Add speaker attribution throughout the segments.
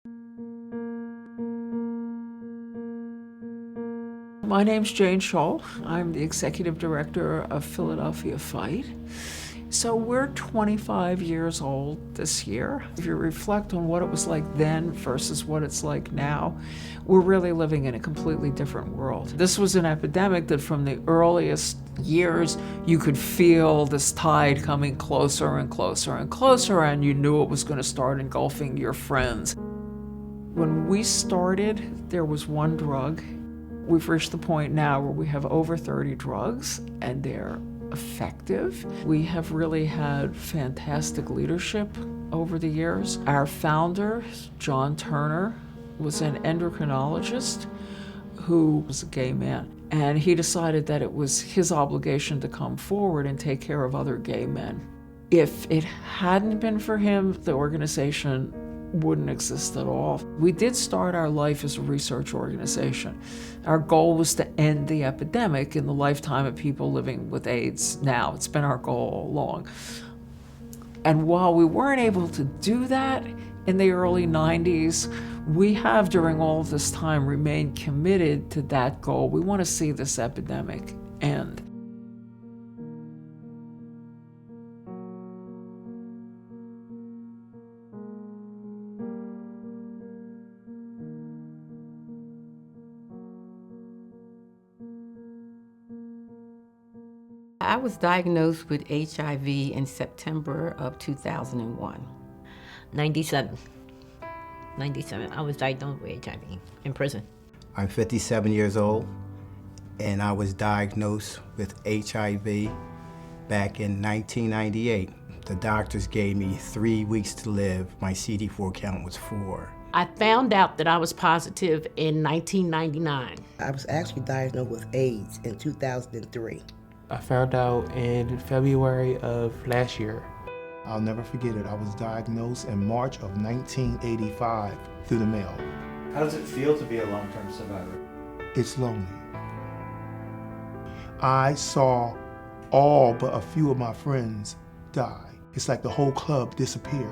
Speaker 1: My name's Jane Scholl. I'm the executive director of Philadelphia Fight. So we're 25 years old this year. If you reflect on what it was like then versus what it's like now, we're really living in a completely different world. This was an epidemic that from the earliest years, you could feel this tide coming closer and closer and closer, and you knew it was going to start engulfing your friends. When we started, there was one drug. We've reached the point now where we have over 30 drugs, and they're effective. We have really had fantastic leadership over the years. Our founder, John Turner, was an endocrinologist who was a gay man, and he decided that it was his obligation to come forward and take care of other gay men. If it hadn't been for him, the organization wouldn't exist at all. We did start our life as a research organization. Our goal was to end the epidemic in the lifetime of people living with AIDS now. It's been our goal all along. And while we weren't able to do that in the early 90s, we have during all of this time remained committed to that goal. We want to see this epidemic end.
Speaker 2: I was diagnosed with HIV in September of 2001.
Speaker 3: 97. I was diagnosed with HIV in prison.
Speaker 4: I'm 57 years old, and I was diagnosed with HIV back in 1998. The doctors gave me 3 weeks to live. My CD4 count was 4.
Speaker 5: I found out that I was positive in 1999.
Speaker 6: I was actually diagnosed with AIDS in 2003.
Speaker 7: I found out in February of last year.
Speaker 8: I'll never forget it. I was diagnosed in March of 1985 through the mail.
Speaker 9: How does it feel to be a long-term survivor?
Speaker 8: It's lonely. I saw all but a few of my friends die. It's like the whole club disappeared.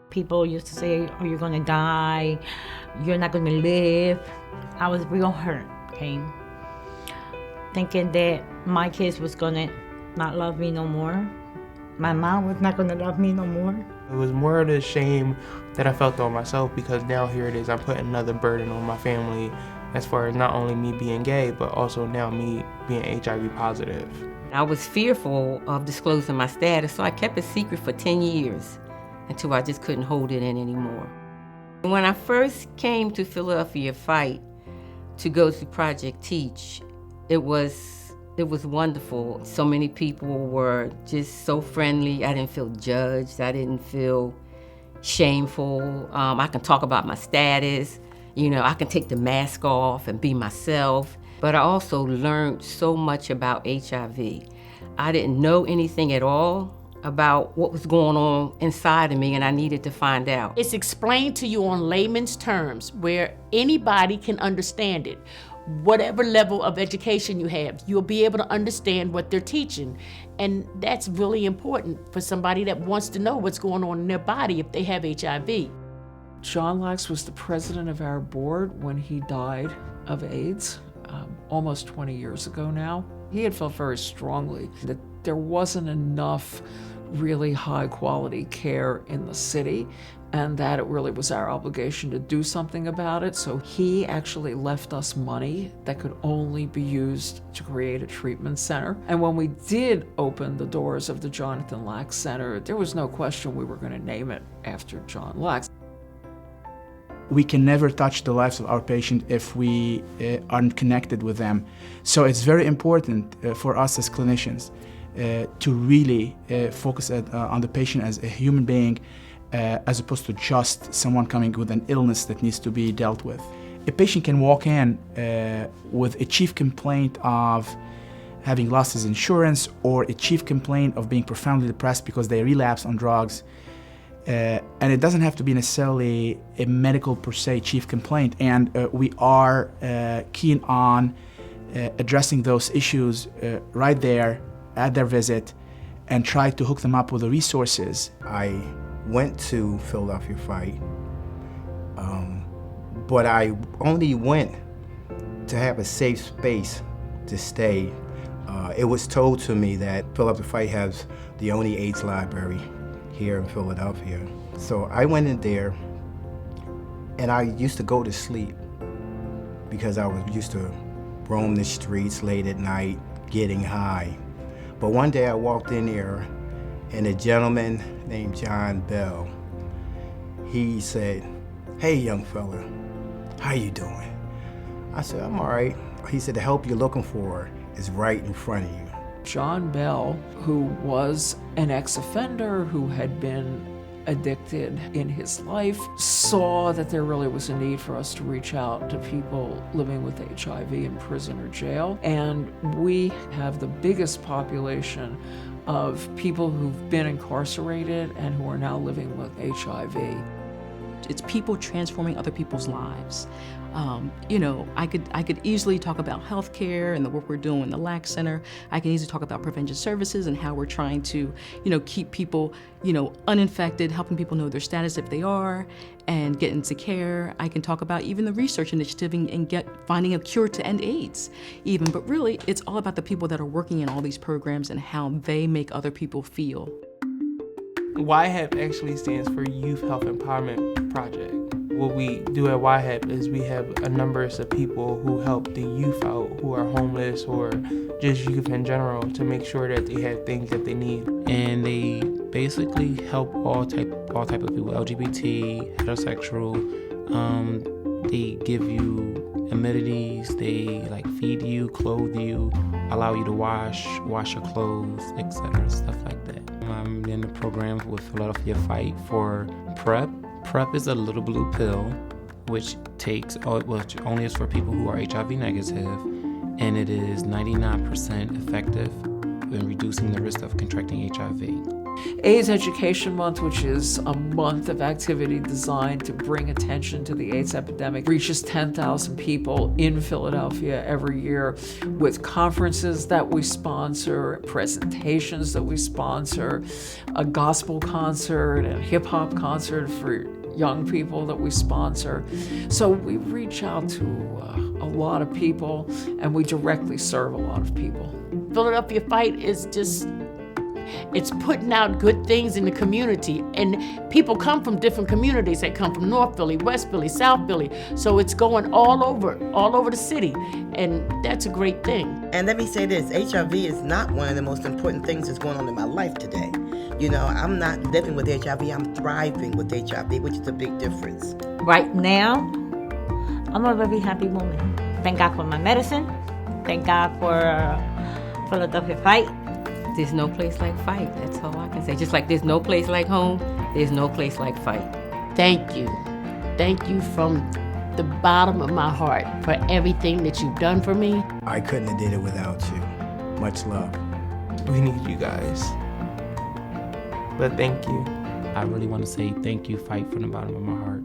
Speaker 3: People used to say, oh, you're gonna die, you're not gonna live. I was real hurt, okay? Thinking that my kids was gonna not love me no more. My mom was not gonna love me no more.
Speaker 7: It was more of the shame that I felt on myself, because now here it is, I'm putting another burden on my family as far as not only me being gay, but also now me being HIV positive.
Speaker 2: I was fearful of disclosing my status, so I kept it secret for 10 years until I just couldn't hold it in anymore. When I first came to Philadelphia Fight to go to Project Teach, it was wonderful. So many people were just so friendly. I didn't feel judged. I didn't feel shameful. I can talk about my status. You know, I can take the mask off and be myself. But I also learned so much about HIV. I didn't know anything at all about what was going on inside of me, and I needed to find out.
Speaker 5: It's explained to you on layman's terms where anybody can understand it. Whatever level of education you have, you'll be able to understand what they're teaching. And that's really important for somebody that wants to know what's going on in their body if they have HIV.
Speaker 1: John Lax was the president of our board when he died of AIDS, almost 20 years ago now. He had felt very strongly that there wasn't enough really high quality care in the city, and that it really was our obligation to do something about it. So he actually left us money that could only be used to create a treatment center. And when we did open the doors of the Jonathan Lax Center, there was no question we were going to name it after John Lax.
Speaker 10: We can never touch the lives of our patient if we aren't connected with them. So it's very important for us as clinicians to really focus on the patient as a human being, as opposed to just someone coming with an illness that needs to be dealt with. A patient can walk in with a chief complaint of having lost his insurance, or a chief complaint of being profoundly depressed because they relapse on drugs. And it doesn't have to be necessarily a medical per se chief complaint. And we are keen on addressing those issues right there at their visit and try to hook them up with the resources.
Speaker 4: I went to Philadelphia Fight, but I only went to have a safe space to stay. It was told to me that Philadelphia Fight has the only AIDS library here in Philadelphia. So I went in there, and I used to go to sleep because I was used to roam the streets late at night, getting high. But one day I walked in there, and a gentleman named John Bell, he said, "Hey, young fella, how you doing?" I said, "I'm all right." He said, "The help you're looking for is right in front of you."
Speaker 1: John Bell, who was an ex-offender who had been addicted in his life, saw that there really was a need for us to reach out to people living with HIV in prison or jail. And we have the biggest population of people who've been incarcerated and who are now living with HIV.
Speaker 11: It's people transforming other people's lives. I could easily talk about healthcare and the work we're doing in the LAC Center. I can easily talk about prevention services and how we're trying to, keep people, uninfected, helping people know their status if they are, and get into care. I can talk about even the research initiative and finding a cure to end AIDS even. But really, it's all about the people that are working in all these programs and how they make other people feel.
Speaker 7: YHEP actually stands for Youth Health Empowerment Project. What we do at YHEP is we have a number of people who help the youth out who are homeless or just youth in general to make sure that they have things that they need.
Speaker 12: And they basically help all type of people, LGBT, heterosexual. They give you amenities, they feed you, clothe you, allow you to wash your clothes, etc., stuff like that. I'm in the program with Philadelphia Fight for PrEP. PrEP is a little blue pill, which only is for people who are HIV negative, and it is 99% effective in reducing the risk of contracting HIV.
Speaker 1: AIDS Education Month, which is a month of activity designed to bring attention to the AIDS epidemic, reaches 10,000 people in Philadelphia every year with conferences that we sponsor, presentations that we sponsor, a gospel concert, a hip-hop concert for young people that we sponsor. So we reach out to a lot of people, and we directly serve a lot of people.
Speaker 5: Philadelphia Fight is it's putting out good things in the community, and people come from different communities. They come from North Philly, West Philly, South Philly, so it's going all over the city, and that's a great thing.
Speaker 6: And let me say this, HIV is not one of the most important things that's going on in my life today. I'm not living with HIV, I'm thriving with HIV, which is a big difference.
Speaker 3: Right now, I'm a very happy woman. Thank God for my medicine. Thank God for Philadelphia Fight.
Speaker 2: There's no place like Fight. That's all I can say. Just like there's no place like home, there's no place like Fight.
Speaker 5: Thank you. Thank you from the bottom of my heart for everything that you've done for me.
Speaker 4: I couldn't have did it without you. Much love.
Speaker 7: We need you guys. But thank you.
Speaker 12: I really want to say thank you, Fight, from the bottom of my heart.